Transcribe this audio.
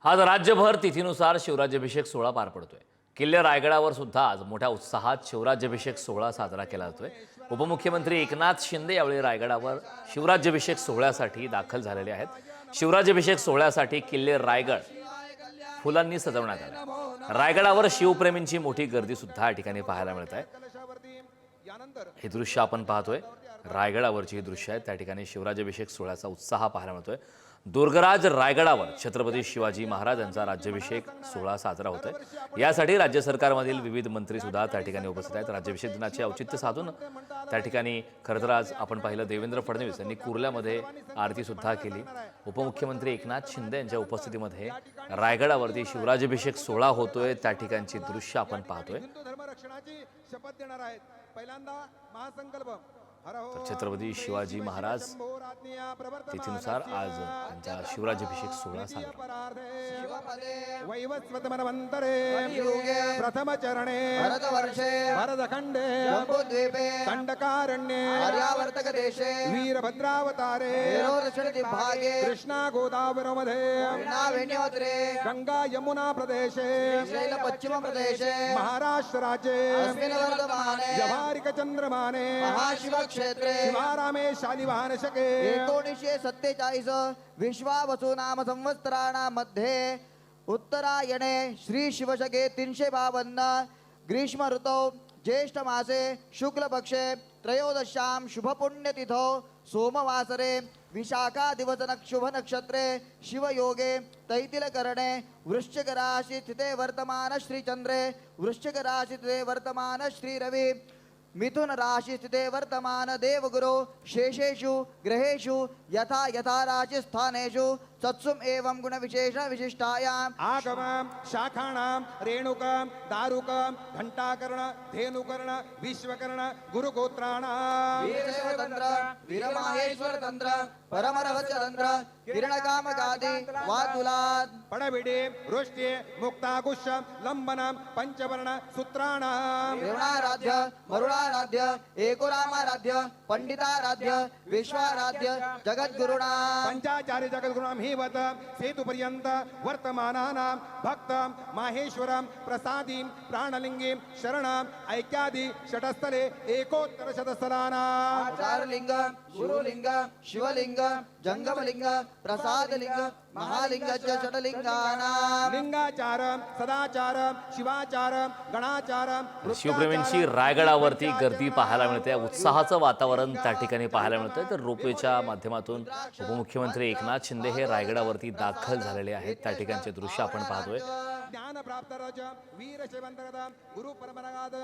आज राज्यभर तिथीनुसार शिवराज्याभिषेक सोहळा पार पडतोय। किल्ले रायगडावर सुद्धा आज मोठ्या उत्साहात शिवराज्याभिषेक सोहळा साजरा केला जातोय। उपमुख्यमंत्री एकनाथ शिंदे यावेळी रायगडावर शिवराज्याभिषेक सोहळ्यासाठी दाखल झालेले आहेत। शिवराज्याभिषेक सोहळ्यासाठी किल्ले रायगड फुलांनी सजवण्यात आले। रायगडावर शिवप्रेमींची मोठी गर्दी सुद्धा या ठिकाणी पाहायला मिळत आहे। हे दृश्य आपण पाहतोय, रायगडावरची ही दृश्य आहेत। त्या ठिकाणी शिवराज्याभिषेक सोहळ्याचा उत्साह पाहायला मिळतोय। दुर्गराज रायगडावर छत्रपती शिवाजी महाराज यांचा राज्याभिषेक सोहळा साजरा होतोय। यासाठी राज्य सरकारमधील विविध मंत्री सुद्धा त्या ठिकाणी उपस्थित आहेत। राज्याभिषेक दिनाचे औचित्य साधून त्या ठिकाणी खरं तर आज आपण पाहिलं देवेंद्र फडणवीस यांनी कुर्ल्यामध्ये आरती सुद्धा केली। उपमुख्यमंत्री एकनाथ शिंदे यांच्या उपस्थितीमध्ये रायगडावरती शिवराज्याभिषेक सोहळा होतोय। त्या ठिकाणची दृश्य आपण पाहतोय। तर छत्रपती शिवाजी महाराज तिथीनुसार आज त्यांचा शिवराज्याभिषेक सोहळा साजरा। प्रथम चरणे भरतखंडे दंडकारण्ये आर्यावर्तक देशे वीरभद्रावतारे कृष्णा गोदावरीमध्ये गंगा यमुना प्रदेशे पश्चिम प्रदेशे महाराष्ट्र राज्ये व्यवहारिक चंद्रमाने क्षेत्रे शिवारामे शालिवाहन शके 1947 विश्वावसु नाम संवत्सराणामध्ये उत्तरायणे श्री शिवशके 352 ग्रीष्म ऋतौ ज्येष्ठ मासे शुक्ल पक्षे त्रयोदश्यां शुभ पुण्यतिथौ सोमवासरे विशाखा दिवस शुभ नक्षत्रे शिवयोगे तैतिलकरणे वृश्चिक राशि स्थिते वर्तमान श्री चंद्रे वृश्चिक राशि स्थिते वर्तमान श्री रवि मिथुन राशि स्थिते वर्तमान देवगुरु शेषेषु ग्रहेषु यथा यथा राशि स्थानेषु सत्सुम एवं गुण विशेष विशिष्टायाम आगम शाखाणाम रेणुकम दारुकम घंटाकर्ण धेनुकर्ण विश्वकर्ण गुरुगोत्राणाम वीरशैवतंत्र वीरमाहेश्वर तंत्र परमरहस्य तंत्र किरणकामगादि वातुलाद पडबिडे वृष्टि मुक्ताकुश लंबनम पंचवर्ण सूत्राणाम देवनाराध्य मरुणाराध्य एकोरामाराध्य पंडिताराध्य विश्वाराध्य जगद्गुरुणाम पंचाचार्य जगद्गुरुणाम हिवत सेतु पर्यंत वर्तमानानां भक्त माहेश्वरम प्रसादीं प्राणलिंगीं शरणम ऐक्यादि षटस्थले एकोत्तर शतस्थलानां आचारलिंग गुरुलिंग शिवलिंग जंगमलिंग प्रसादलिंग महालिंग षटलिंगानां लिंगाचारम सदाचारम शिवाचारम गणाचारम शिवप्रेमींची रायगडावरती गर्दी पाहायला मिळते। उत्साहाचं वातावरण त्या ठिकाणी पाहायला मिळतंय। तर रोपवेच्या माध्यमातून उपमुख्यमंत्री एकनाथ शिंदे हे रायगडावरती दाखल झालेले आहेत। त्या ठिकाणचे दृश्य आपण पाहतोय। ज्ञान प्राप्त वीर शिवंतरदा गुरु परमरागाद